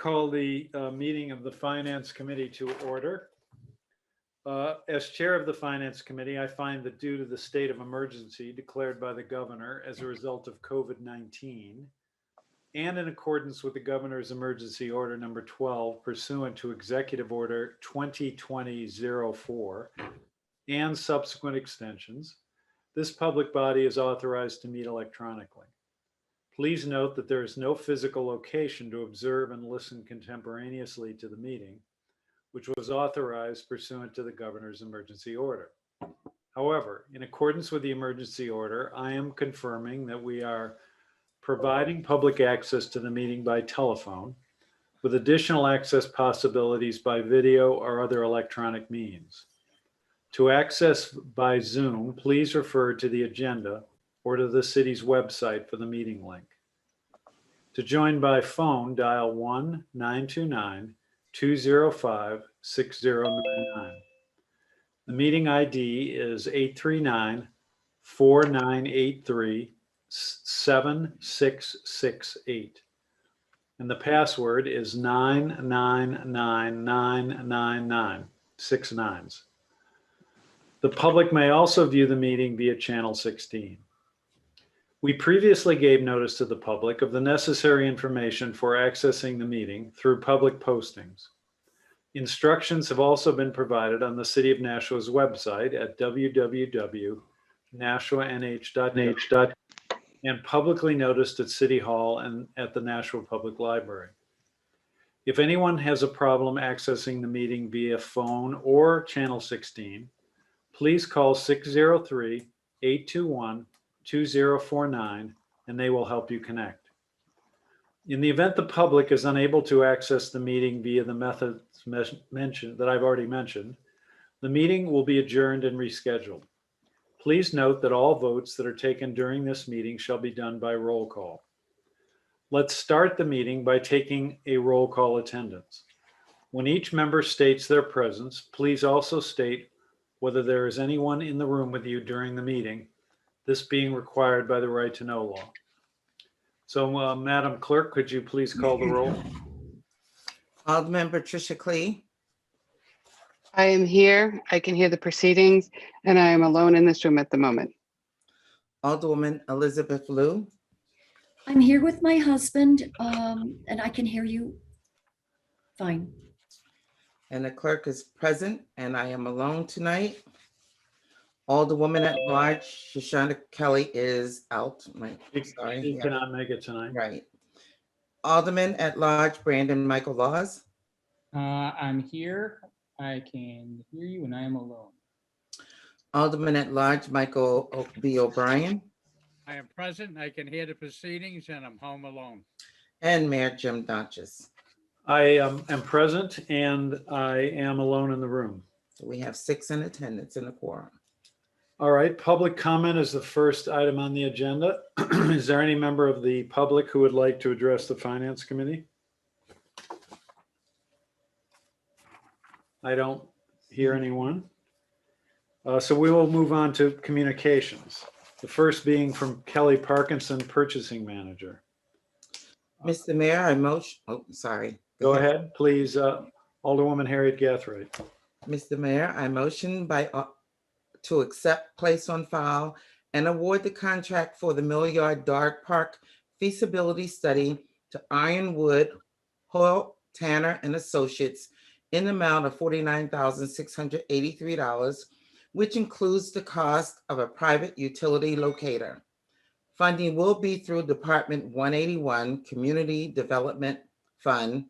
call the meeting of the Finance Committee to order. As chair of the Finance Committee, I find that due to the state of emergency declared by the governor as a result of COVID-19, and in accordance with the governor's emergency order number 12 pursuant to Executive Order 2020-04 and subsequent extensions, this public body is authorized to meet electronically. Please note that there is no physical location to observe and listen contemporaneously to the meeting, which was authorized pursuant to the governor's emergency order. However, in accordance with the emergency order, I am confirming that we are providing public access to the meeting by telephone, with additional access possibilities by video or other electronic means. To access by Zoom, please refer to the agenda or to the city's website for the meeting link. To join by phone, dial 1-929-205-6099. The meeting ID is 839-4983-7668. And the password is 99999, 6 nines. The public may also view the meeting via channel 16. We previously gave notice to the public of the necessary information for accessing the meeting through public postings. Instructions have also been provided on the City of Nashua's website at www.nashuanh.gov and publicly noticed at City Hall and at the Nashua Public Library. If anyone has a problem accessing the meeting via phone or channel 16, please call 603-821-2049 and they will help you connect. In the event the public is unable to access the meeting via the methods mentioned that I've already mentioned, the meeting will be adjourned and rescheduled. Please note that all votes that are taken during this meeting shall be done by roll call. Let's start the meeting by taking a roll call attendance. When each member states their presence, please also state whether there is anyone in the room with you during the meeting, this being required by the right to know law. So, Madam Clerk, could you please call the roll? Alderman Patricia Clee. I am here. I can hear the proceedings, and I am alone in this room at the moment. Alderwoman Elizabeth Liu. I'm here with my husband, and I can hear you fine. And the clerk is present, and I am alone tonight. Alderwoman at large, Shoshana Kelly is out. She cannot make it tonight. Right. Alderman at large, Brandon Michael Laws. I'm here. I can hear you, and I am alone. Alderman at large, Michael B. O'Brien. I am present. I can hear the proceedings, and I'm home alone. And Mayor Jim Dodges. I am present and I am alone in the room. So we have 6 in attendance in the quorum. All right, public comment is the first item on the agenda. Is there any member of the public who would like to address the Finance Committee? I don't hear anyone. So we will move on to communications. The first being from Kelly Parkinson, Purchasing Manager. Mr. Mayor, I motion, oh, sorry. Go ahead, please, Alderwoman Harriet Gathright. Mr. Mayor, I motion to accept, place on file, and award the contract for the Milliard Dog Park feasibility study to Ironwood, Hoyle, Tanner and Associates in the amount of $49,683, which includes the cost of a private utility locator. Funding will be through Department 181 Community Development Fund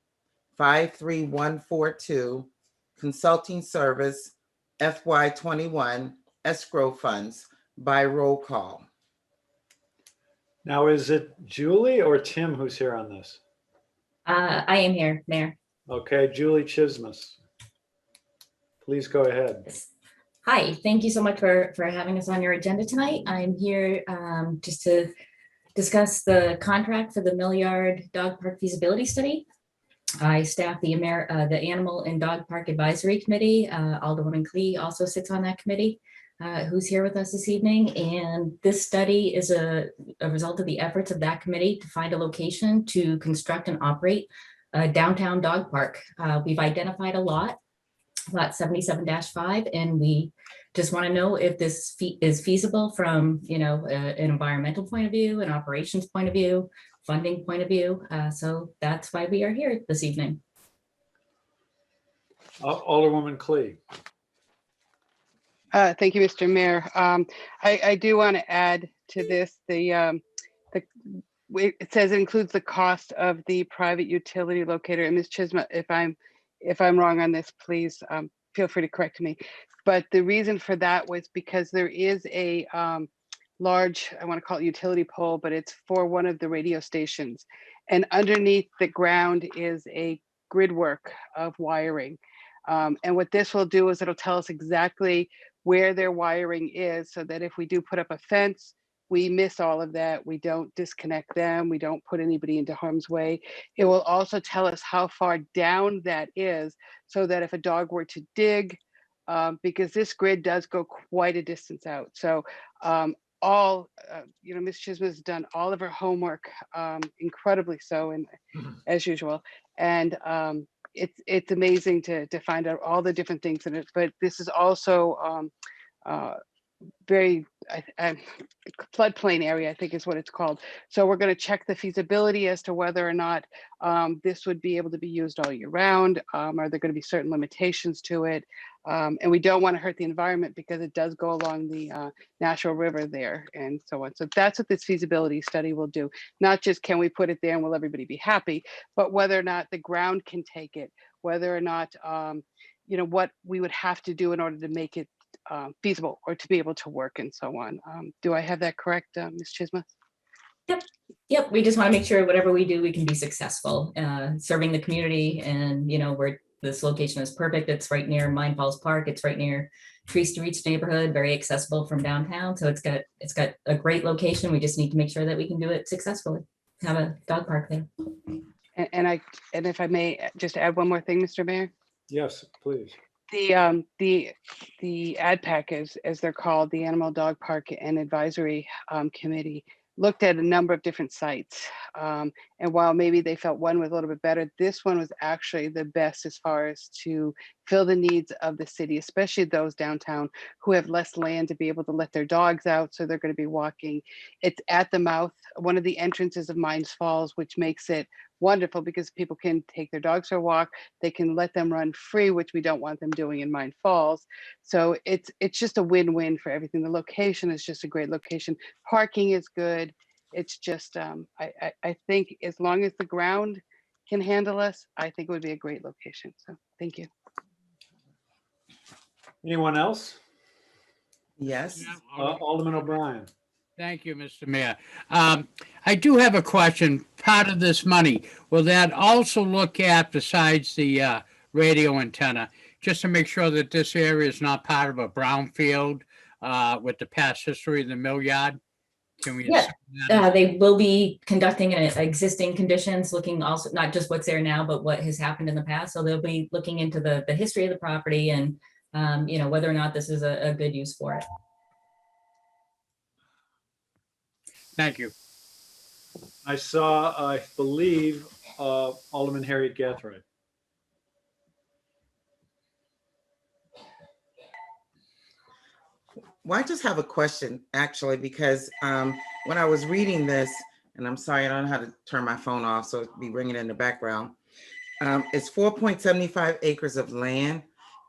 53142 Consulting Service FY21 escrow funds by roll call. Now, is it Julie or Tim who's here on this? I am here, Mayor. Okay, Julie Chismus. Please go ahead. Hi, thank you so much for having us on your agenda tonight. I'm here just to discuss the contract for the Milliard Dog Park feasibility study. I staff the Animal and Dog Park Advisory Committee. Alderwoman Clee also sits on that committee, who's here with us this evening. And this study is a result of the efforts of that committee to find a location to construct and operate a downtown dog park. We've identified a lot 77-5, and we just want to know if this is feasible from, an environmental point of view, an operations point of view, funding point of view. So that's why we are here this evening. Alderwoman Clee. Thank you, Mr. Mayor. I do want to add to this, it says it includes the cost of the private utility locator. And Ms. Chisholm, if I'm wrong on this, please feel free to correct me. But the reason for that was because there is a large, I want to call it utility pole, but it's for one of the radio stations. And underneath the ground is a grid work of wiring. And what this will do is it'll tell us exactly where their wiring is, so that if we do put up a fence, we miss all of that. We don't disconnect them. We don't put anybody into harm's way. It will also tell us how far down that is, so that if a dog were to dig, because this grid does go quite a distance out. So Ms. Chisholm has done all of her homework, incredibly so, and as usual. And it's amazing to find out all the different things in it. But this is also very floodplain area, I think is what it's called. So we're going to check the feasibility as to whether or not this would be able to be used all year round. Are there going to be certain limitations to it? And we don't want to hurt the environment, because it does go along the Nashua River there and so on. So that's what this feasibility study will do. Not just can we put it there and will everybody be happy, but whether or not the ground can take it, whether or not, what we would have to do in order to make it feasible or to be able to work and so on. Do I have that correct, Ms. Chisholm? Yep. We just want to make sure whatever we do, we can be successful serving the community. And, where this location is perfect. It's right near Mine Falls Park. It's right near Tree Streets neighborhood, very accessible from downtown. So it's got a great location. We just need to make sure that we can do it successfully. Have a dog park there. And if I may just add one more thing, Mr. Mayor. Yes, please. The ADPAC, as they're called, the Animal Dog Park and Advisory Committee, looked at a number of different sites. And while maybe they felt one was a little bit better, this one was actually the best as far as to fill the needs of the city, especially those downtown who have less land to be able to let their dogs out. So they're going to be walking. It's at the mouth, one of the entrances of Mines Falls, which makes it wonderful because people can take their dogs for a walk. They can let them run free, which we don't want them doing in Mine Falls. So it's just a win-win for everything. The location is just a great location. Parking is good. It's just, I think as long as the ground can handle us, I think it would be a great location. So thank you. Anyone else? Yes. Alderman O'Brien. Thank you, Mr. Mayor. I do have a question. Part of this money, will that also look at, besides the radio antenna, just to make sure that this area is not part of a brownfield with the past history of the mill yard? Can we? Yeah, they will be conducting existing conditions, looking also not just what's there now, but what has happened in the past. So they'll be looking into the history of the property and whether or not this is a good use for it. Thank you. I believe, Alderman Harriet Gathright. Well, I just have a question, actually, because when I was reading this, and I'm sorry, I don't know how to turn my phone off, so it'll be ringing in the background. It's 4.75 acres of land.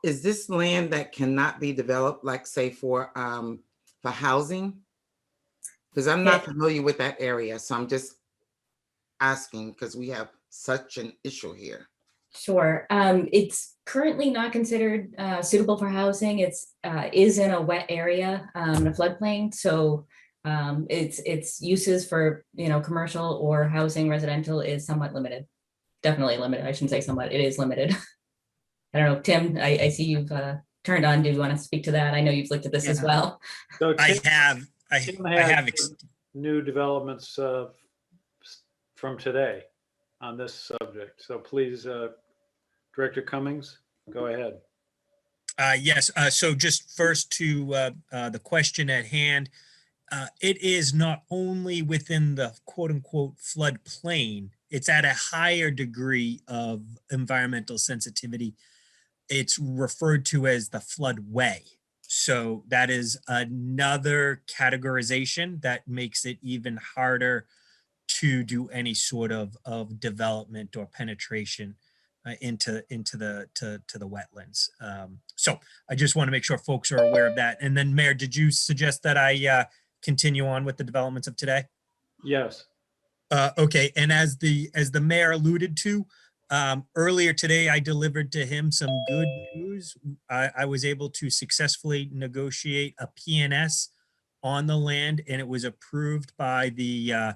Is this land that cannot be developed, like say for housing? Because I'm not familiar with that area, so I'm just asking because we have such an issue here. Sure. It's currently not considered suitable for housing. It's is in a wet area, a floodplain. So its uses for commercial or housing residential is somewhat limited. Definitely limited. I shouldn't say somewhat. It is limited. I don't know, Tim. I see you've turned on. Do you want to speak to that? I know you've looked at this as well. So I have new developments from today on this subject. So please, Director Cummings, go ahead. Yes. So just first to the question at hand, it is not only within the quote unquote floodplain, it's at a higher degree of environmental sensitivity. It's referred to as the floodway. So that is another categorization that makes it even harder to do any sort of development or penetration into the wetlands. So I just want to make sure folks are aware of that. And then Mayor, did you suggest that I continue on with the developments of today? Yes. Okay, and as the mayor alluded to, earlier today, I delivered to him some good news. I was able to successfully negotiate a PNS on the land, and it was approved by the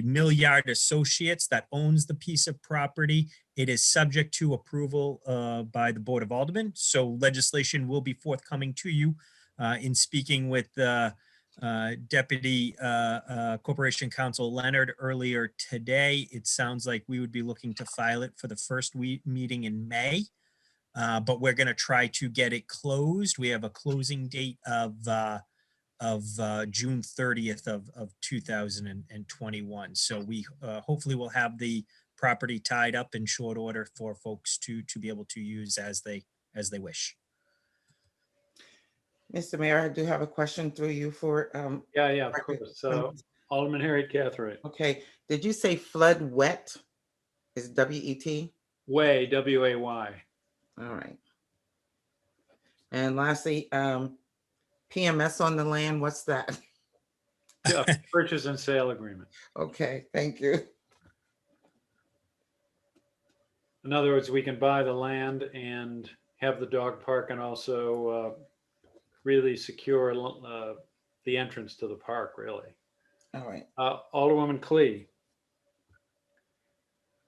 Milliard Associates that owns the piece of property. It is subject to approval by the Board of Aldermen, so legislation will be forthcoming to you. In speaking with Deputy Corporation Counsel Leonard earlier today, it sounds like we would be looking to file it for the first meeting in May, but we're going to try to get it closed. We have a closing date of June 30th of 2021. So we hopefully will have the property tied up in short order for folks to be able to use as they wish. Mr. Mayor, I do have a question through you for, Yeah, of course. So Alderman Harriet Cathright. okay, did you say flood wet? Is W-E-T? Way, W-A-Y. All right. And lastly, PMS on the land, what's that? Yeah, purchase and sale agreement. Okay, thank you. In other words, we can buy the land and have the dog park and also really secure the entrance to the park, really. All right. Alderwoman Clee.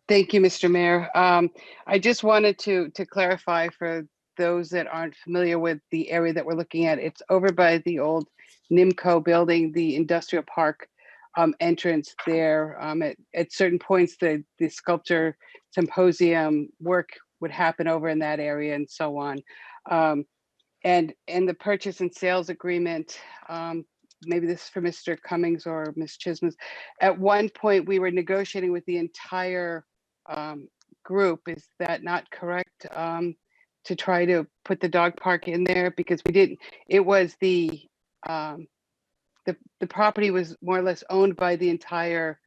Thank you, Mr. Mayor. I just wanted to clarify for those that aren't familiar with the area that we're looking at. It's over by the old NIMCO building, the industrial park entrance there. At certain points, the sculpture symposium work would happen over in that area and so on. And the purchase and sales agreement, maybe this is for Mr. Cummings or Ms. Chisholm. At one point, we were negotiating with the entire group. Is that not correct? To try to put the dog park in there, because we didn't. It was the property was more or less owned by the entire,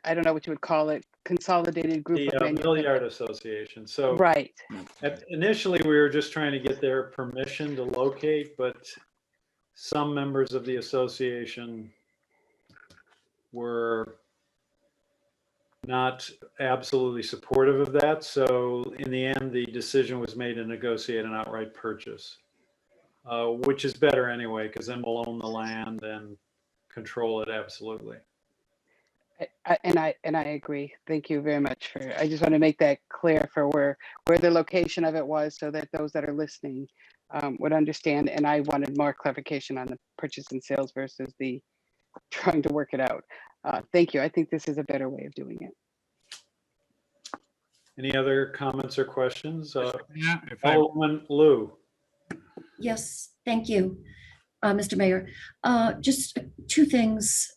I don't know what you would call it, consolidated group of The Milliard Association. So right. Initially, we were just trying to get their permission to locate, but some members of the association were not absolutely supportive of that. So in the end, the decision was made to negotiate an outright purchase, which is better anyway, because then we'll own the land and control it absolutely. And I agree. Thank you very much for. I just want to make that clear for where the location of it was, so that those that are listening would understand. And I wanted more clarification on the purchase and sales versus the trying to work it out. Thank you. I think this is a better way of doing it. Any other comments or questions? Yeah, if I, Alderman Lou. Yes, thank you, Mr. Mayor. Just two things.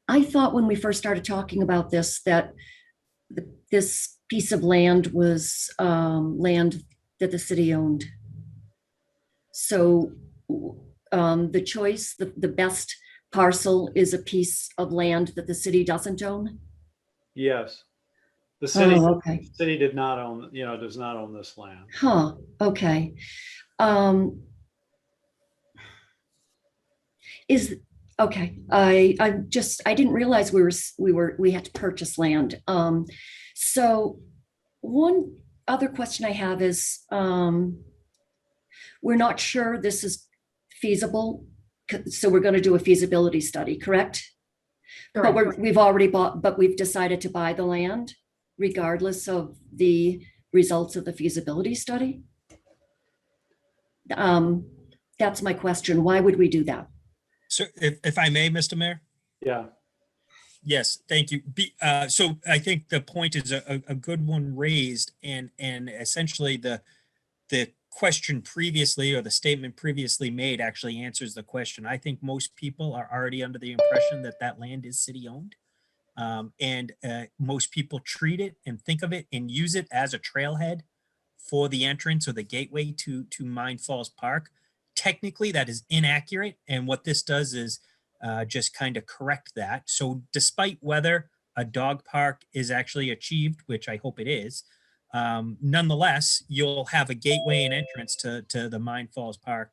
I thought when we first started talking about this, that this piece of land was land that the city owned. So the choice, the best parcel is a piece of land that the city doesn't own? Yes. The city, Oh, okay. city did not own, does not own this land. Huh, okay. Okay, I didn't realize we had to purchase land. So one other question I have is, we're not sure this is feasible, so we're going to do a feasibility study, correct? But we've already bought, but we've decided to buy the land regardless of the results of the feasibility study. That's my question. Why would we do that? So if I may, Mr. Mayor? Yeah. Yes, thank you. So I think the point is a good one raised, and essentially the question previously, or the statement previously made, actually answers the question. I think most people are already under the impression that that land is city owned. Most people treat it and think of it and use it as a trailhead for the entrance or the gateway to Mine Falls Park. Technically, that is inaccurate, and what this does is just kind of correct that. So despite whether a dog park is actually achieved, which I hope it is, nonetheless, you'll have a gateway and entrance to the Mine Falls Park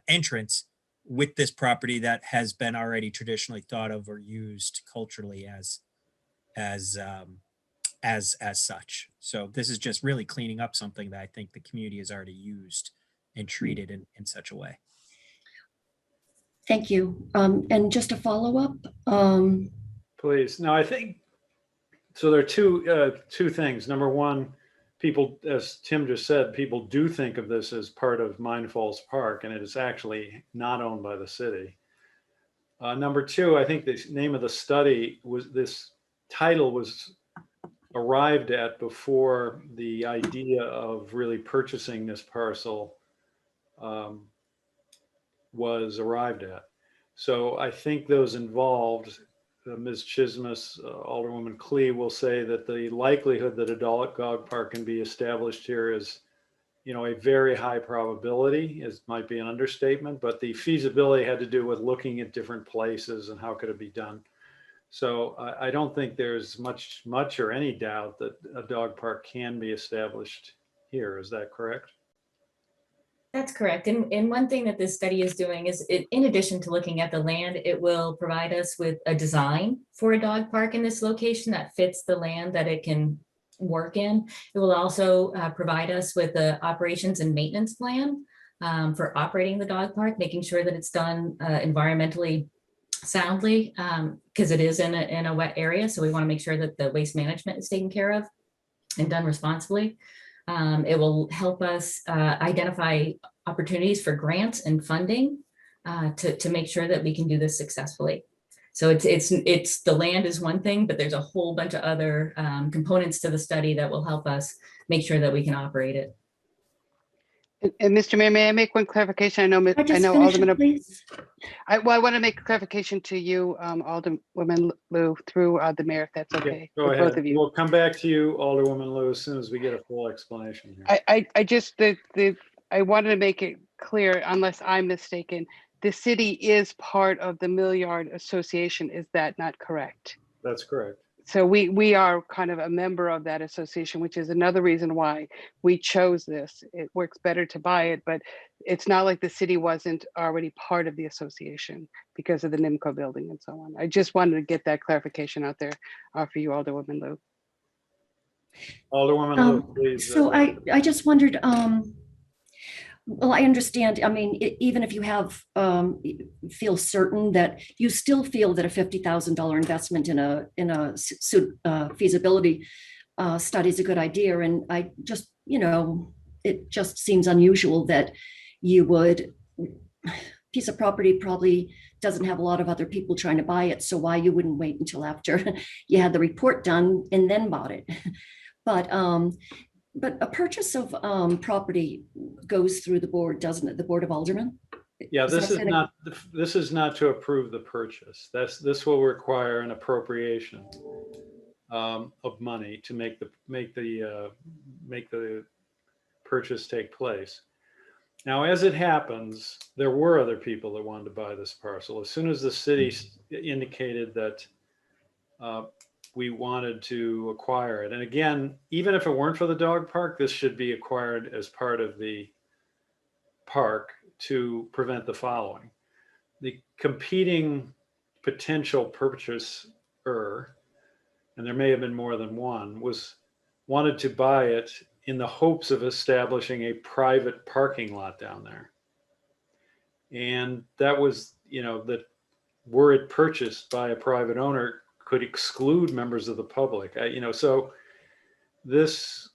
entrance with this property that has been already traditionally thought of or used culturally as such. So this is just really cleaning up something that I think the community has already used and treated in such a way. Thank you. And just a follow-up. Please. No, I think, so there are two things. Number one, people, as Tim just said, people do think of this as part of Mine Falls Park, and it is actually not owned by the city. Number two, I think the name of the study was, this title was arrived at before the idea of really purchasing this parcel was arrived at. So I think those involved, Ms. Chismus, Alderwoman Clee will say that the likelihood that a dog park can be established here is, you know, a very high probability. It might be an understatement, but the feasibility had to do with looking at different places and how could it be done. So I don't think there's much or any doubt that a dog park can be established here. Is that correct? That's correct. And one thing that this study is doing is, in addition to looking at the land, it will provide us with a design for a dog park in this location that fits the land that it can work in. It will also provide us with the operations and maintenance plan for operating the dog park, making sure that it's done environmentally soundly, because it is in a wet area. So we want to make sure that the waste management is taken care of and done responsibly. It will help us identify opportunities for grants and funding to make sure that we can do this successfully. So it's the land is one thing, but there's a whole bunch of other components to the study that will help us make sure that we can operate it. And Mr. Mayor, may I make one clarification? I know Alderman. Please. I want to make a clarification to you, Alderwoman Lou, through the mayor, if that's okay. Go ahead. Both of you. We'll come back to you, Alderwoman Lou, as soon as we get a full explanation here. I wanted to make it clear, unless I'm mistaken, the city is part of the Milliard Association. Is that not correct? That's correct. So we are kind of a member of that association, which is another reason why we chose this. It works better to buy it, but it's not like the city wasn't already part of the association because of the NIMCO building and so on. I just wanted to get that clarification out there for you, Alderwoman Lou. Alderwoman Lou, please. So I just wondered, well, I understand. I mean, even if you have feel certain that you still feel that a $50,000 investment in a feasibility study is a good idea, and I just, you know, it just seems unusual that you would piece of property probably doesn't have a lot of other people trying to buy it, so why you wouldn't wait until after you had the report done and then bought it. But a purchase of property goes through the board, doesn't it? The Board of Aldermen? Yeah, this is not to approve the purchase. This will require an appropriation of money to make the purchase take place. Now, as it happens, there were other people that wanted to buy this parcel. As soon as the city indicated that we wanted to acquire it. And again, even if it weren't for the dog park, this should be acquired as part of the park to prevent the following. The competing potential purchaser, and there may have been more than one, wanted to buy it in the hopes of establishing a private parking lot down there. And that was, you know, that were it purchased by a private owner, could exclude members of the public. So this,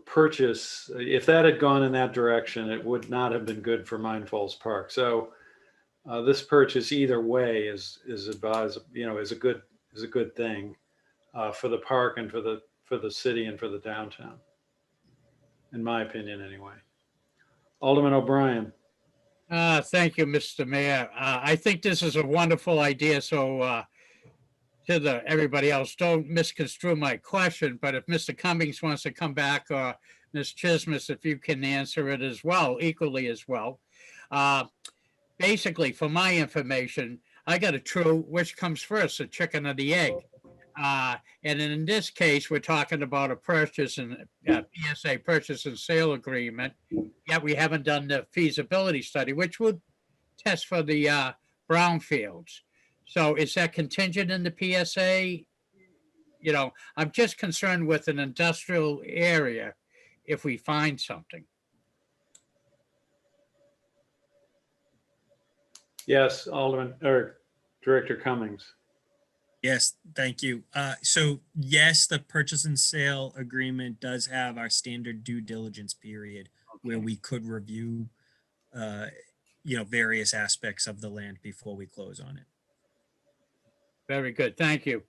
purchase, if that had gone in that direction, it would not have been good for Mine Falls Park. So this purchase either way is advised, is a good thing for the park and for the city and for the downtown, in my opinion, anyway. Alderman O'Brien. Thank you, Mr. Mayor. I think this is a wonderful idea. So to everybody else, don't misconstrue my question, but if Mr. Cummings wants to come back, or Ms. Chismis, if you can answer it as well, equally as well. Basically, for my information, I got a true, which comes first, the chicken or the egg? And in this case, we're talking about a purchase and PSA purchase and sale agreement. Yet we haven't done the feasibility study, which would test for the brownfields. So is that contingent in the PSA? You know, I'm just concerned with an industrial area if we find something. Yes, Alderman, or Director Cummings. Yes, thank you. So yes, the purchase and sale agreement does have our standard due diligence period where we could review, various aspects of the land before we close on it. Very good. Thank you.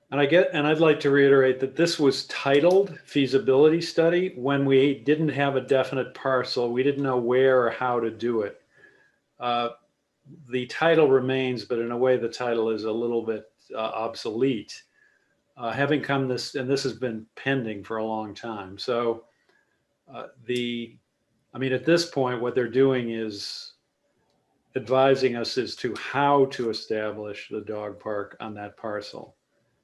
And I'd like to reiterate that this was titled feasibility study when we didn't have a definite parcel. We didn't know where or how to do it. The title remains, but in a way, the title is a little bit obsolete. Having come this, and this has been pending for a long time. So at this point, what they're doing is advising us as to how to establish the dog park on that parcel.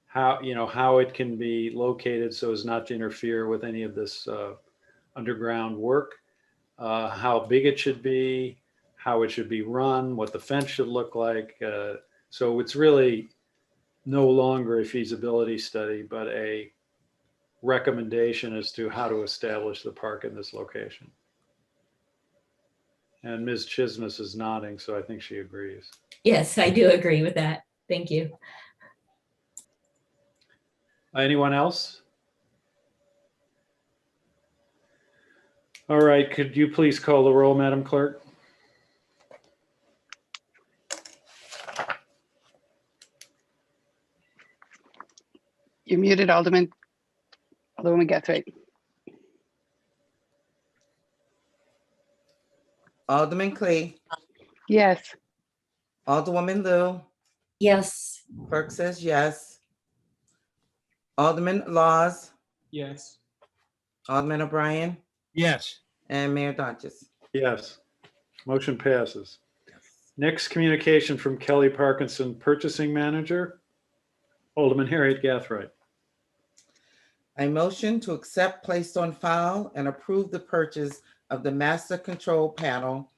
How it can be located so as not to interfere with any of this underground work, how big it should be, how it should be run, what the fence should look like. So it's really no longer a feasibility study, but a recommendation as to how to establish the park in this location. And Ms. Chismis is nodding, so I think she agrees. Yes, I do agree with that. Thank you. Anyone else? All right, could you please call the roll, Madam Clerk? You're muted, Alderman. Alderwoman Gathright. Alderman Clee, Yes. Alderwoman Lou, Yes. clerk says yes. Alderman Laws, Yes. Alderman O'Brien, Yes. and Mayor Dodges. Yes. Motion passes. Next communication from Kelly Parkinson, Purchasing Manager. Alderman Harriet Gathright. I motion to accept, place on file, and approve the purchase of the master control panel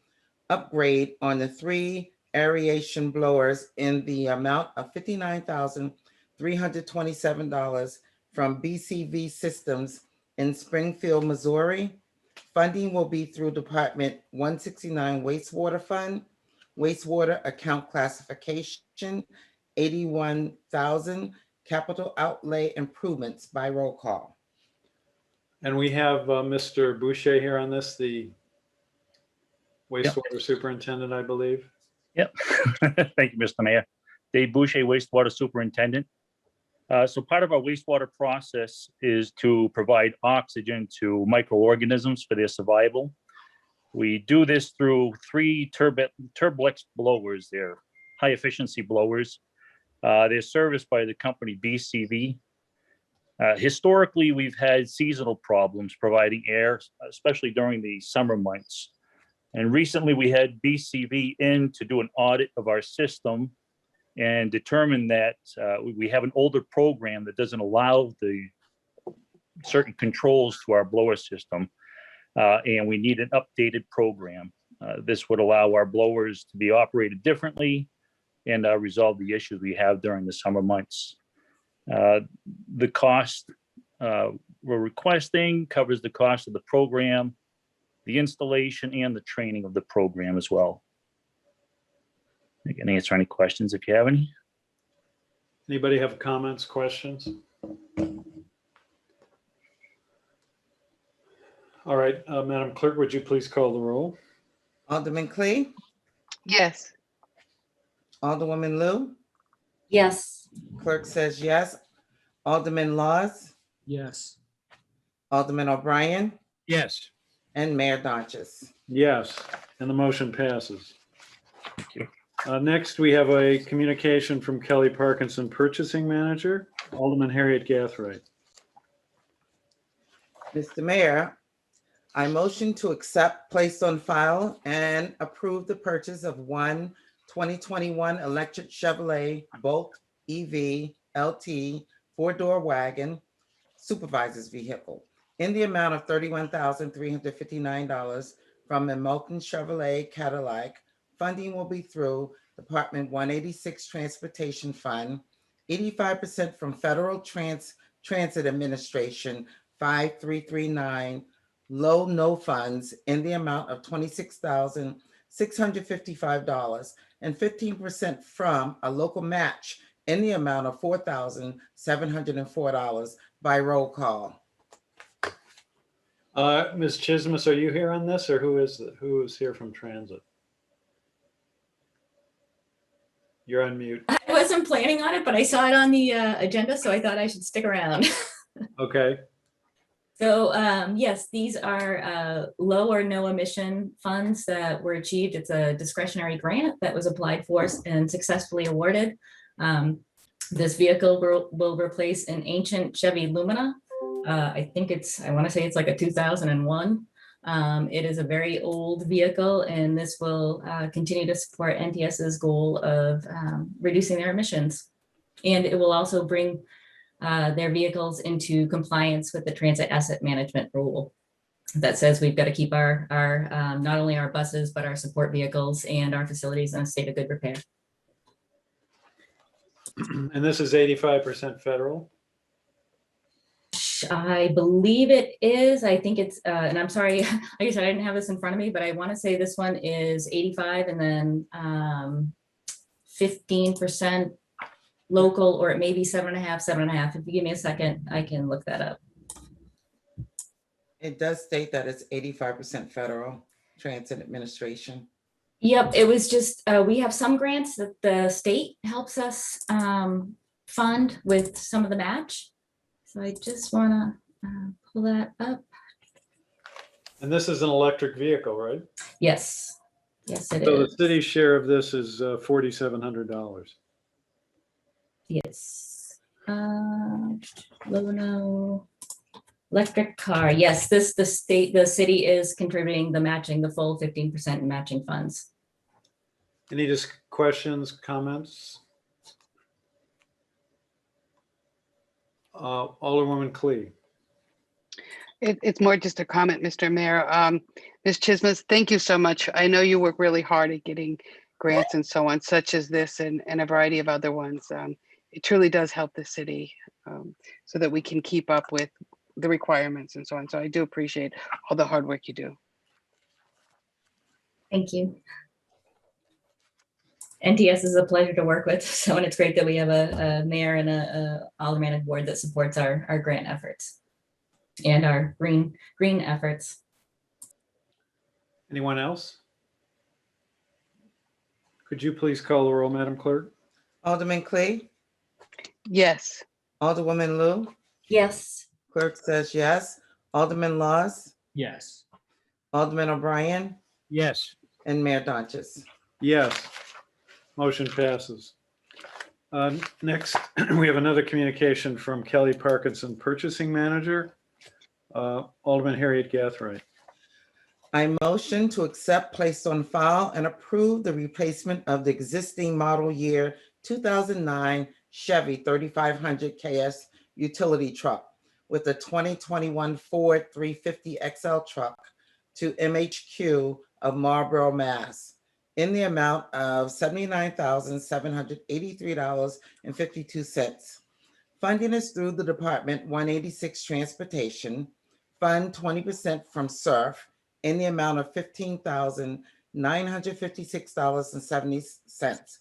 upgrade on the 3 aeration blowers in the amount of $59,327 from BCV Systems in Springfield, Missouri. Funding will be through Department 169 Wastewater Fund, Wastewater Account Classification, 81,000, Capital Outlay Improvements by roll call. And we have Mr. Boucher here on this, the wastewater superintendent, I believe. Yep. Thank you, Mr. Mayor. Dave Boucher, wastewater superintendent. So part of our wastewater process is to provide oxygen to microorganisms for their survival. We do this through 3 Turblex blowers. They're high efficiency blowers. They're serviced by the company BCV. Historically, we've had seasonal problems providing air, especially during the summer months. And recently we had BCV in to do an audit of our system and determine that we have an older program that doesn't allow the certain controls to our blower system. And we need an updated program. This would allow our blowers to be operated differently and resolve the issues we have during the summer months. The cost we're requesting covers the cost of the program, the installation, and the training of the program as well. I can answer any questions if you have any. Anybody have comments, questions? All right, Madam Clerk, would you please call the roll? Alderman Clee, Yes. Alderwoman Lou, Yes. clerk says yes. Alderman Laws, Yes. Alderman O'Brien, Yes. and Mayor Dodges. Yes, and the motion passes. Thank you. Next, we have a communication from Kelly Parkinson, Purchasing Manager. Alderman Harriet Gathright. Mr. Mayor, I motion to accept, place on file, and approve the purchase of one 2021 electric Chevrolet Bolt EV LT four-door wagon supervisor's vehicle in the amount of $31,359 from the Milton Chevrolet Cadillac. Funding will be through Department 186 Transportation Fund, 85% from Federal Transit Administration 5339 low no funds in the amount of $26,655 and 15% from a local match in the amount of $4,704 by roll call. Ms. Chismus, are you here on this, or who is here from Transit? You're on mute. I wasn't planning on it, but I saw it on the agenda, so I thought I should stick around. Okay. So yes, these are low or no emission funds that were achieved. It's a discretionary grant that was applied for and successfully awarded. This vehicle will replace an ancient Chevy Lumina. I want to say it's like a 2001. It is a very old vehicle, and this will continue to support NTS's goal of reducing their emissions. And it will also bring their vehicles into compliance with the transit asset management rule that says we've got to keep our not only our buses, but our support vehicles and our facilities in a state of good repair. And this is 85% federal? I believe it is. I think it's, and I'm sorry, like I said, I didn't have this in front of me, but I want to say this one is 85 and then 15% local, or it may be 7.5. If you give me a second, I can look that up. It does state that it's 85% Federal Transit Administration. Yep, it was just, we have some grants that the state helps us fund with some of the match. So I just want to pull that up. And this is an electric vehicle, right? Yes, yes, it So is. the city's share of this is $4,700. Yes. Lono electric car. Yes, the city is contributing the full 15% matching funds. Any just questions, comments? Alderwoman Clee. It's more just a comment, Mr. Mayor. Ms. Chismus, thank you so much. I know you work really hard at getting grants and so on, such as this and a variety of other ones. It truly does help the city so that we can keep up with the requirements and so on. So I do appreciate all the hard work you do. Thank you. NTS is a pleasure to work with. So, and it's great that we have a mayor and a aldermanic board that supports our grant efforts and our green efforts. Anyone else? Could you please call the roll, Madam Clerk? Alderman Clee, Yes. Alderwoman Lou, Yes. clerk says yes. Alderman Laws, Yes. Alderman O'Brien, Yes. and Mayor Donches. Yes. Motion passes. Next, we have another communication from Kelly Parkinson, Purchasing Manager. Alderman Harriet Gathright. I motion to accept, place on file, and approve the replacement of the existing model year 2009 Chevy 3500 KS utility truck with a 2021 Ford 350 XL truck to MHQ of Marlboro, Mass. in the amount of $79,783.52. Funding is through the Department 186 Transportation, Fund 20% from SURF in the amount of $15,956.70,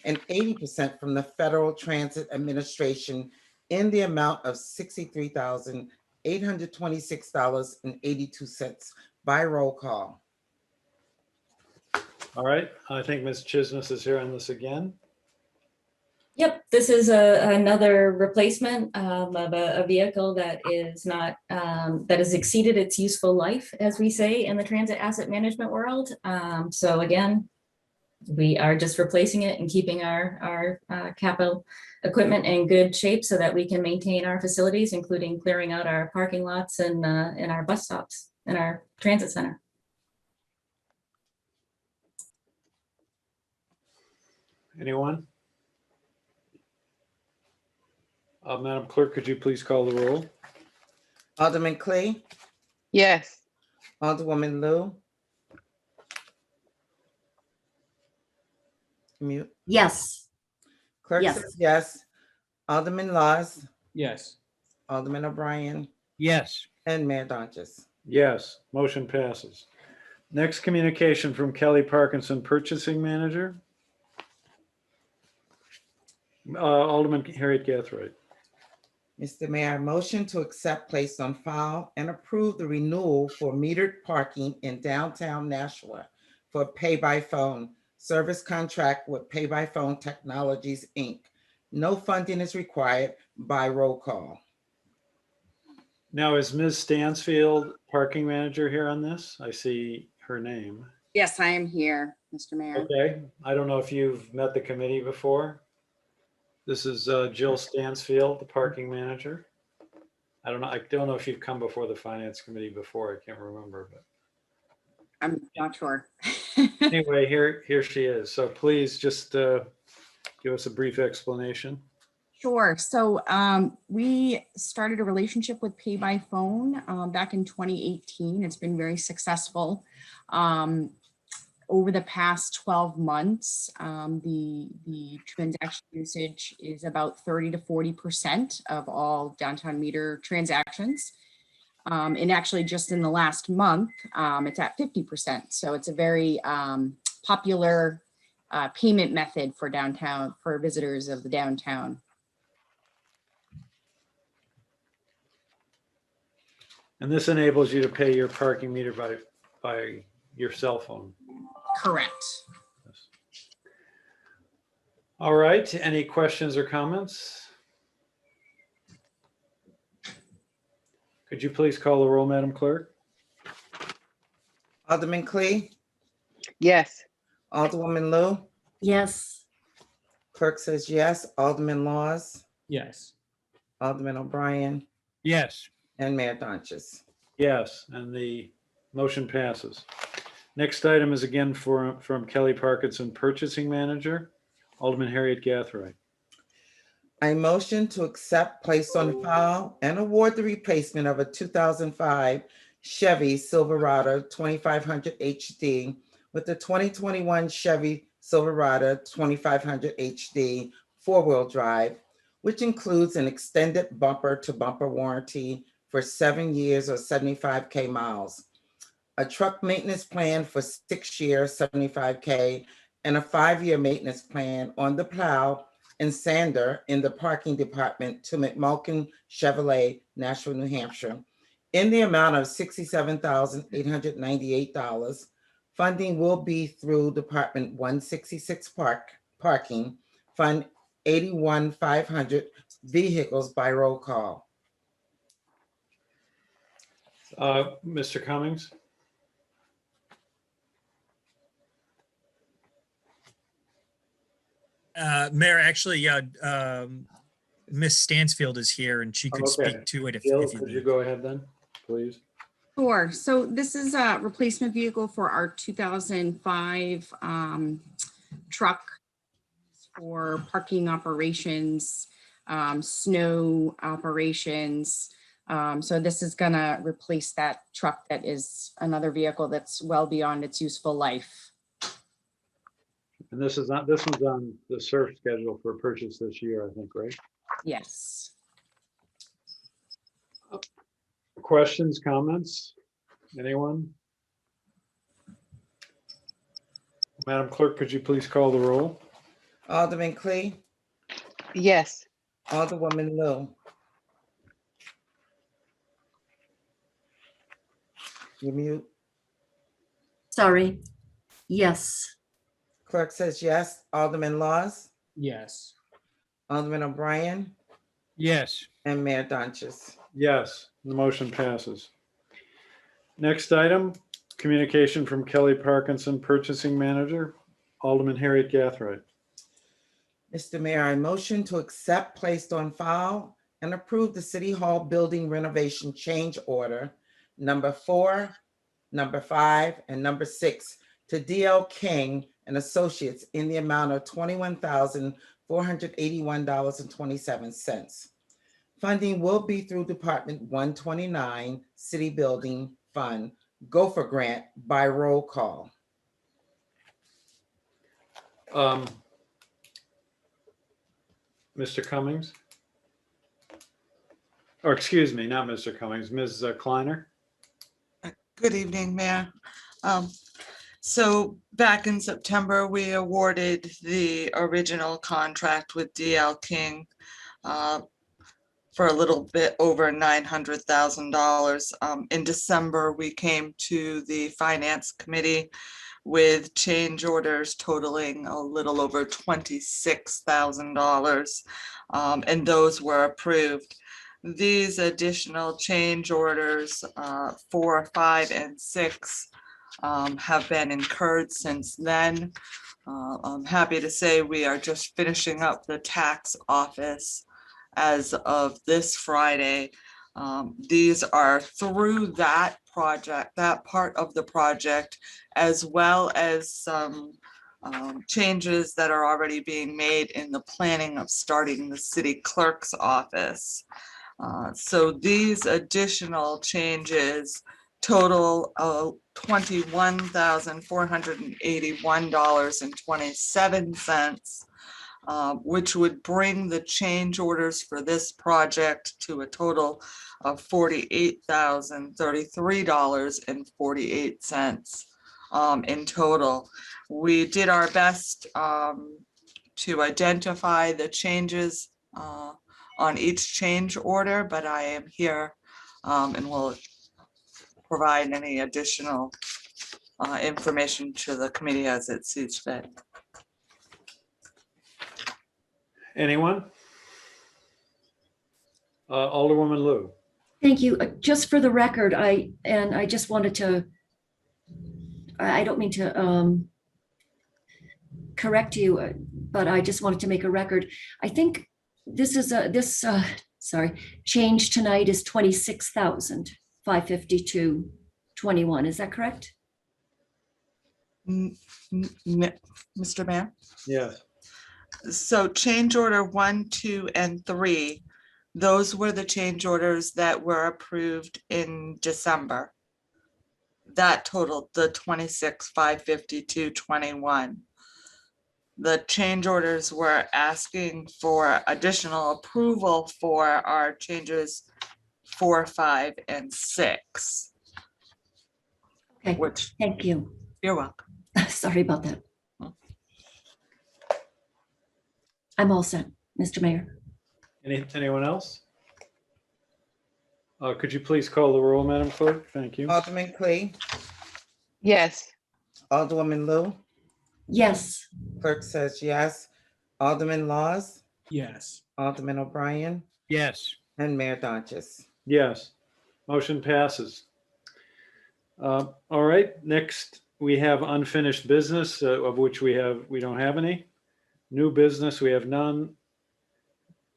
and 80% from the Federal Transit Administration in the amount of $63,826.82 by roll call. All right, I think Ms. Chismus is here on this again. Yep, this is another replacement of a vehicle that is not, that has exceeded its useful life, as we say in the transit asset management world. So again, We are just replacing it and keeping our capital equipment in good shape so that we can maintain our facilities, including clearing out our parking lots and our bus stops and our transit center. Anyone? Madam Clerk, could you please call the roll? Alderman Clay, Yes. Alderwoman Lou. Mute. Yes. Clerk Yes. says yes. Alderman Laws, Yes. Alderman O'Brien, Yes. and Mayor Donches. Yes, motion passes. Next communication from Kelly Parkinson, Purchasing Manager. Alderman Harriet Gathright. Mr. Mayor, I motion to accept, place on file, and approve the renewal for metered parking in downtown Nashua for pay-by-phone service contract with Pay-by-Phone Technologies, Inc. No funding is required by roll call. Now, is Ms. Stansfield Parking Manager here on this? I see her name. Yes, I am here, Mr. Mayor. Okay, I don't know if you've met the committee before. This is Jill Stansfield, the Parking Manager. I don't know if you've come before the Finance Committee before. I can't remember, but I'm not sure. anyway, here she is. So please just give us a brief explanation. Sure. So we started a relationship with Pay by Phone back in 2018. It's been very successful. Over the past 12 months, the transaction usage is about 30 to 40% of all downtown meter transactions. And actually just in the last month, it's at 50%. So it's a very popular payment method for downtown, for visitors of the downtown. And this enables you to pay your parking meter by your cell phone. Correct. All right, any questions or comments? Could you please call the roll, Madam Clerk? Alderman Clay, Yes. Alderwoman Lou. Yes. Clerk says yes. Alderman Laws, Yes. Alderman O'Brien, Yes. and Mayor Donches. Yes, and the motion passes. Next item is again from Kelly Parkinson, Purchasing Manager, Alderman Harriet Gathright. I motion to accept, place on file, and award the replacement of a 2005 Chevy Silverado 2500 HD with the 2021 Chevy Silverado 2500 HD four-wheel drive, which includes an extended bumper-to-bumper warranty for 7 years or 75K miles, a truck maintenance plan for 6 years, 75K, and a 5-year maintenance plan on the plow and sander in the parking department to McMulkin Chevrolet, Nashua, New Hampshire, in the amount of $67,898. Funding will be through Department 166 Parking, Fund 81,500 vehicles by roll call. Mr. Cummings? Mayor, actually, Miss Stansfield is here and she could Okay. speak to it if Jill, you could you need. go ahead then, please? Sure. So this is a replacement vehicle for our 2005 truck for parking operations, snow operations. So this is gonna replace that truck that is another vehicle that's well beyond its useful life. And this one's on the SURF schedule for purchase this year, I think, right? Yes. Questions, comments? Anyone? Madam Clerk, could you please call the roll? Alderman Clay, Yes. Alderwoman Lou. You mute. Sorry. Yes. Clerk says yes. Alderman Laws, Yes. Alderman O'Brien, Yes. and Mayor Donches. Yes, the motion passes. Next item, communication from Kelly Parkinson, Purchasing Manager, Alderman Harriet Gathright. Mr. Mayor, I motion to accept, placed on file, and approve the City Hall building renovation change order number 4, number 5, and number 6 to DL King and Associates in the amount of $21,481.27. Funding will be through Department 129 City Building Fund Gopher Grant by roll call. Mr. Cummings? Or excuse me, not Mr. Cummings, Ms. Kleiner? Good evening, Mayor. So back in September, we awarded the original contract with DL King for a little bit over $900,000. In December, we came to the Finance Committee with change orders totaling a little over $26,000, and those were approved. These additional change orders, 4, 5, and 6, have been incurred since then. I'm happy to say we are just finishing up the tax office as of this Friday. These are through that project, that part of the project, as well as some changes that are already being made in the planning of starting the city clerk's office. So these additional changes total $21,481.27, which would bring the change orders for this project to a total of $48,033.48 in total. We did our best to identify the changes on each change order, but I am here and will provide any additional information to the committee as it sees fit. Anyone? Alderwoman Lou. Thank you. Just for the record, I just wanted to, I don't mean to correct you, but I just wanted to make a record. I think this is change tonight is 26,552.21. Is that correct? Mr. Mayor? Yes. So change order 1, 2, and 3, those were the change orders that were approved in December. That totaled the 26,552.21. The change orders were asking for additional approval for our changes 4, 5, and 6. Okay, Which, thank you. you're welcome. Sorry about that. I'm all set, Mr. Mayor. Anyone else? Could you please call the roll, Madam Clerk? Thank you. Alderman Clee, Yes. Alderwoman Lou, Yes. clerk says yes. Alderman Laws, Yes. Alderman O'Brien, Yes. and Mayor Dodges. Yes, motion passes. All right, next we have unfinished business, of which we don't have any. New business, we have none.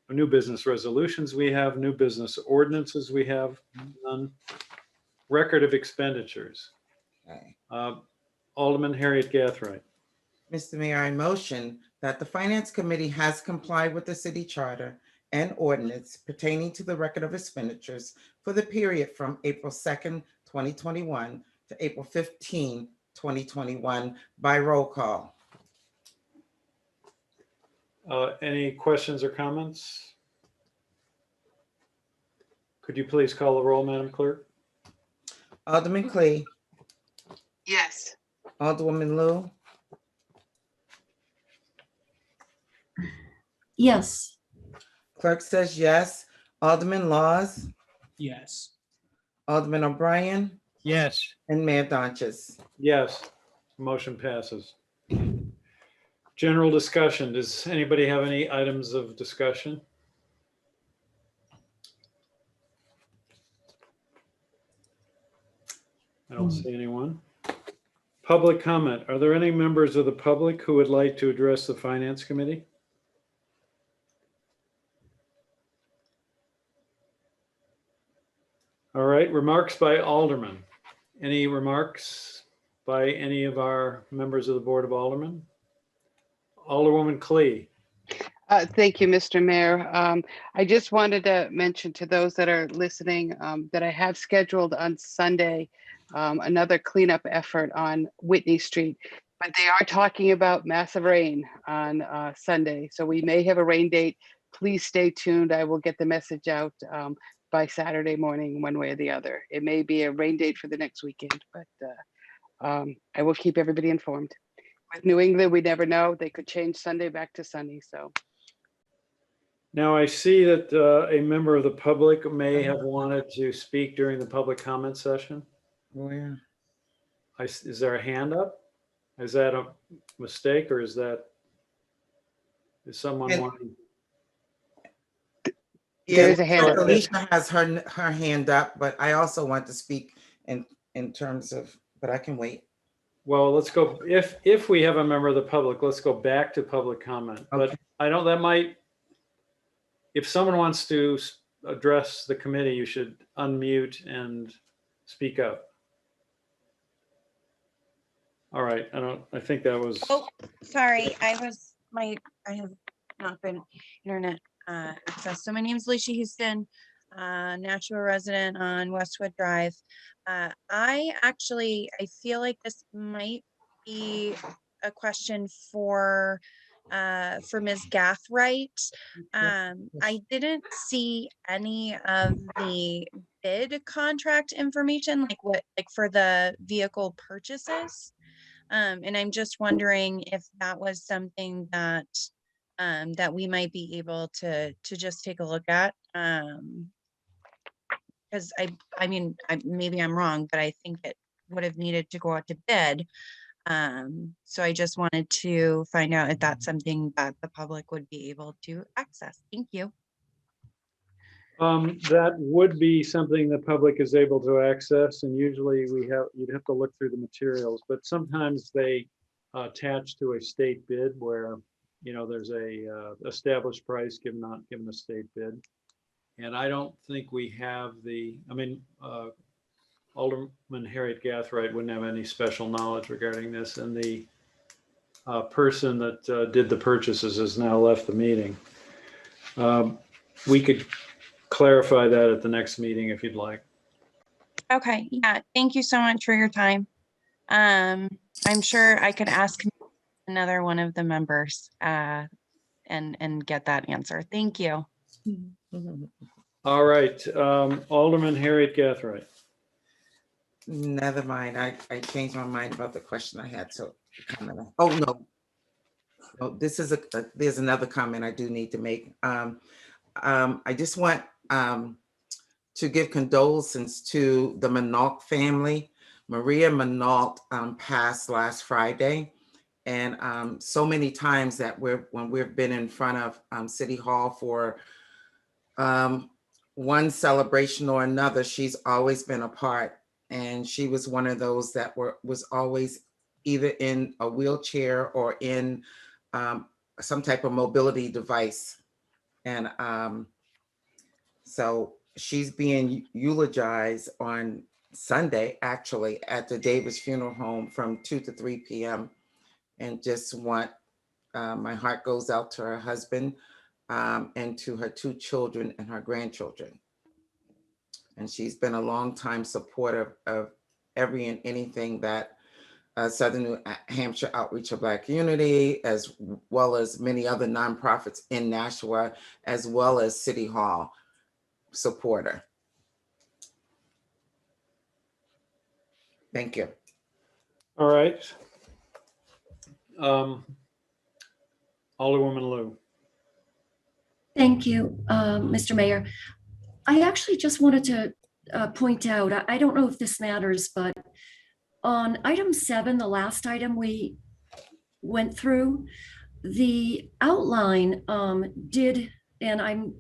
New business resolutions, we have. New business ordinances, we have none. Record of expenditures. Okay. Alderman Harriet Gathright. Mr. Mayor, I motion that the Finance Committee has complied with the city charter and ordinance pertaining to the record of expenditures for the period from April 2nd, 2021 to April 15, 2021 by roll call. Any questions or comments? Could you please call the roll, Madam Clerk? Alderman Clee, Yes. Alderwoman Lou, Yes. clerk says yes. Alderman Laws, Yes. Alderman O'Brien, Yes. and Mayor Dodges. Yes, motion passes. General discussion. Does anybody have any items of discussion? I don't see anyone. Public comment. Are there any members of the public who would like to address the Finance Committee? All right, remarks by Alderman. Any remarks by any of our members of the Board of Aldermen? Alderwoman Clee. Thank you, Mr. Mayor. I just wanted to mention to those that are listening that I have scheduled on Sunday another cleanup effort on Whitney Street, but they are talking about massive rain on Sunday. So we may have a rain date. Please stay tuned. I will get the message out by Saturday morning, one way or the other. It may be a rain date for the next weekend, but I will keep everybody informed. With New England, we never know. They could change Sunday back to sunny, so. Now I see that a member of the public may have wanted to speak during the public comment session. Where? Is there a hand up? Is that a mistake or is someone And- wanting? There is a hand so up. Alicia has her hand up, but I also want to speak in terms of, but I can wait. Well, let's go, if we have a member of the public, let's go back to public comment. But Okay. I don't, that might, if someone wants to address the committee, you should unmute and speak up. All right, I think that was, Oh, sorry, I have not been internet access. So my name is Alicia Houston, Nashua resident on Westwood Drive. I feel like this might be a question for Ms. Gathright. I didn't see any of the bid contract information, like for the vehicle purchases. And I'm just wondering if that was something that that we might be able to just take a look at. Because I mean, maybe I'm wrong, but I think it would have needed to go out to bid. So I just wanted to find out if that's something that the public would be able to access. Thank you. that would be something the public is able to access, and usually you'd have to look through the materials, but sometimes they attach to a state bid where, there's a established price given a state bid. And I don't think we have Alderman Harriet Gathright wouldn't have any special knowledge regarding this, and the person that did the purchases has now left the meeting. We could clarify that at the next meeting if you'd like. Okay, yeah, thank you so much for your time. I'm sure I could ask another one of the members and get that answer. Thank you. All right, Alderman Harriet Gathright. Never mind. I changed my mind about the question I had. So, oh no, this is there's another comment I do need to make. I just want to give condolences to the Manault family. Maria Manault passed last Friday, and so many times that when we've been in front of City Hall for one celebration or another, she's always been a part. And she was one of those that was always either in a wheelchair or in some type of mobility device. And so she's being eulogized on Sunday, actually, at the Davis Funeral Home from 2 to 3 p.m. And just want, my heart goes out to her husband and to her 2 children and her grandchildren. And she's been a long time supporter of every and anything that Southern New Hampshire Outreach of Black Unity, as well as many other nonprofits in Nashua, as well as City Hall supporter. Thank you. All right. Alderwoman Lou. Thank you, Mr. Mayor. I actually just wanted to point out, I don't know if this matters, but on item 7, the last item we went through, the outline did, and I'm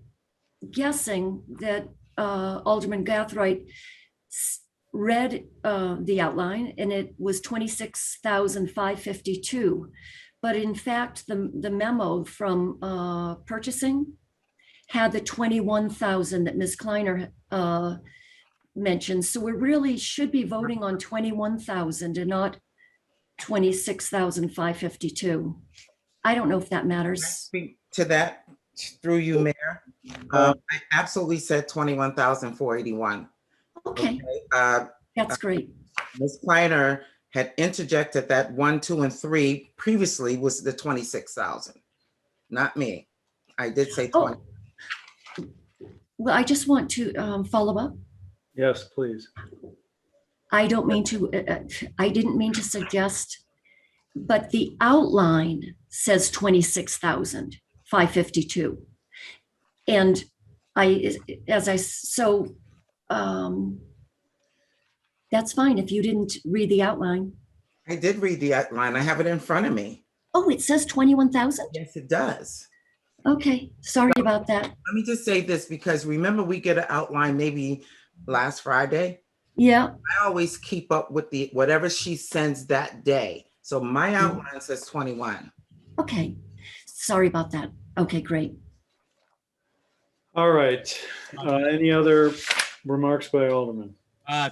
guessing that Alderman Gathright read the outline and it was 26,552. But in fact, the memo from purchasing had the 21,000 that Ms. Kleiner mentioned. So we really should be voting on 21,000 and not 26,552. I don't know if that matters. Speak to that through you, Mayor. I absolutely said 21,481. Okay, that's great. Ms. Kleiner had interjected that 1, 2, and 3 previously was the 26,000, not me. I did say 20. Oh, well, I just want to follow up. Yes, please. I don't mean to, I didn't mean to suggest, but the outline says 26,552. And that's fine if you didn't read the outline. I did read the outline. I have it in front of me. Oh, it says 21,000? Yes, it does. Okay, sorry about that. Let me just say this, because remember we get an outline maybe last Friday. Yeah, I always keep up with whatever she sends that day. So my outline says 21. okay. Sorry about that. Okay, great. All right. Any other remarks by Alderman?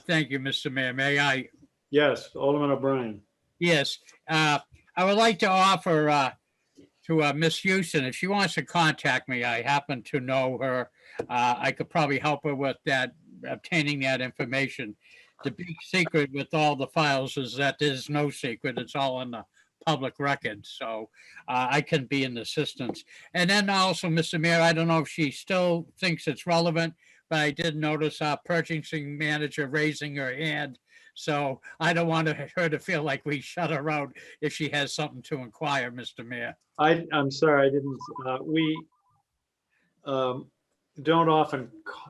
Thank you, Mr. Mayor. May I? Yes, Alderman O'Brien. Yes. I would like to offer to Miss Houston, if she wants to contact me, I happen to know her. I could probably help her with that, obtaining that information. The big secret with all the files is that there's no secret. It's all in the public record. So I can be an assistance. And then also, Mr. Mayor, I don't know if she still thinks it's relevant, but I did notice our purchasing manager raising her hand. So I don't want her to feel like we shut her out if she has something to inquire, Mr. Mayor. I'm sorry, I didn't, we don't often,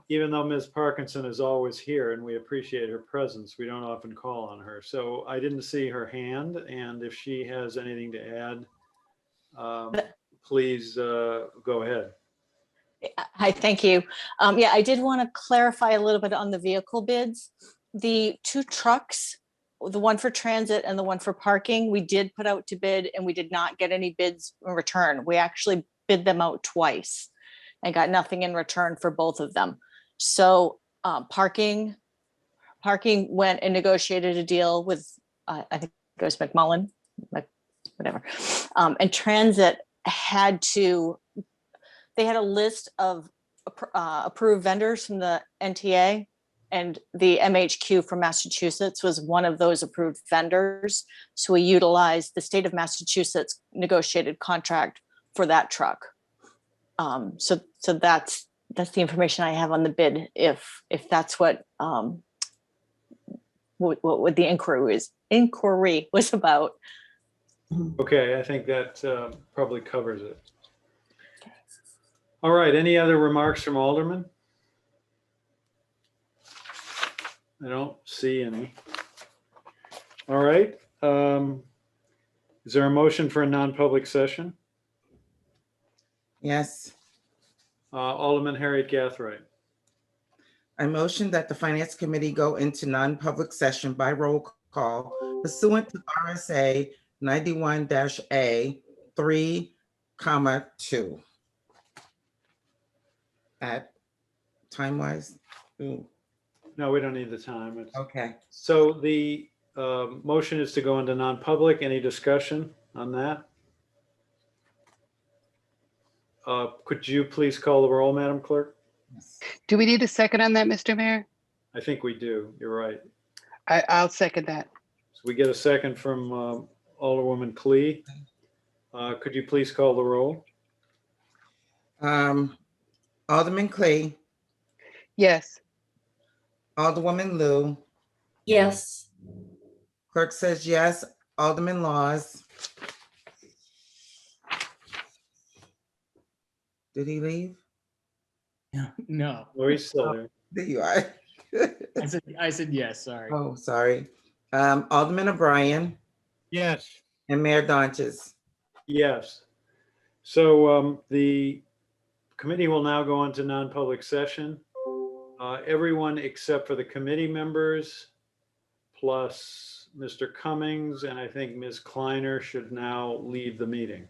even though Ms. Parkinson is always here and we appreciate her presence, we don't often call on her. So I didn't see her hand, and if she has anything to add, please go ahead. Hi, thank you. Yeah, I did want to clarify a little bit on the vehicle bids. The 2 trucks, the one for transit and the one for parking, we did put out to bid and we did not get any bids in return. We actually bid them out twice and got nothing in return for both of them. So parking went and negotiated a deal with, I think it was McMullen, whatever. And transit they had a list of approved vendors from the NTA, and the MHQ from Massachusetts was one of those approved vendors. So we utilized the state of Massachusetts negotiated contract for that truck. So that's the information I have on the bid. If that's what the inquiry was about. Okay, I think that probably covers it. All right, any other remarks from Alderman? I don't see any. All right. Is there a motion for a non-public session? Yes. Alderman Harriet Gathright. I motion that the Finance Committee go into non-public session by roll call pursuant to RSA 91-A 3:2. At time-wise? Ooh. No, we don't need the time. Okay. So the motion is to go into non-public. Any discussion on that? Could you please call the roll, Madam Clerk? Do we need a second on that, Mr. Mayor? I think we do. You're right. I'll second that. So we get a second from Alderwoman Clee. Could you please call the roll? Alderman Clee, Yes. Alderwoman Lou, Yes. clerk says yes. Alderman Laws. Did he leave? No, Oh, he's still there. There you are. I said yes, sorry. Oh, sorry. Alderman O'Brien Yes. and Mayor Donches. Yes. So the committee will now go into non-public session. Everyone except for the committee members plus Mr. Cummings, and I think Ms. Kleiner should now leave the meeting.